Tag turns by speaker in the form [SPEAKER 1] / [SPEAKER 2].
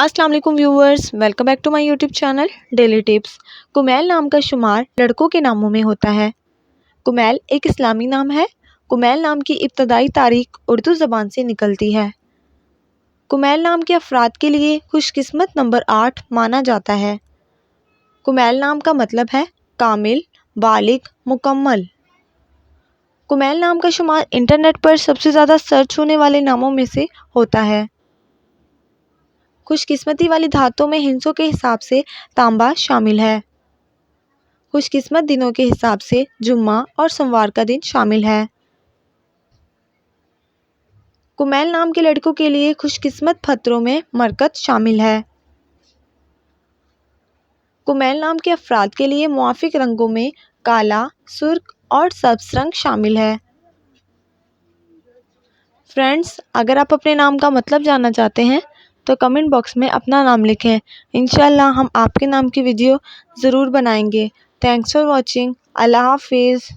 [SPEAKER 1] अस्सलाम वालेकुम viewers, welcome back to my YouTube channel daily tips. Kumail नाम का शुमार लड़कों के नामों में होता है। कुमैल एक इस्लामी नाम है। कुमैल नाम की इब्तदाई तारीख उर्दू ज़बान से निकलती है। कुमैल नाम के अफराद के लिए खुशकिस्मत नंबर 8 माना जाता है। कुमैल नाम का मतलब है कामिल, बालिग, मुकम्मल। कुमैल नाम का शुमार इंटरनेट पर सबसे ज़्यादा सर्च होने वाले नामों में से होता है। खुशकिस्मती वाली धातों में हिंसों के हिसाब से तांबा शामिल है। खुशकिस्मत दिनों के हिसाब से जुम्मा और सोमवार का दिन शामिल है। कुमैल नाम के लड़कों के लिए खुशकिस्मत फतरों में मरकत शामिल है। कुमैल नाम के अफराद के लिए मुआफिक रंगों में काला, सुर्ख और सब्ज रंग शामिल है। फ्रेंड्स, अगर आप अपने नाम का मतलब जानना चाहते हैं तो कमेंट बॉक्स में अपना नाम लिखें। इंशाल्लाह हम आपके नाम की वीडियो ज़रूर बनाएंगे। Thanks for watching. अल्लाह हाफिज़।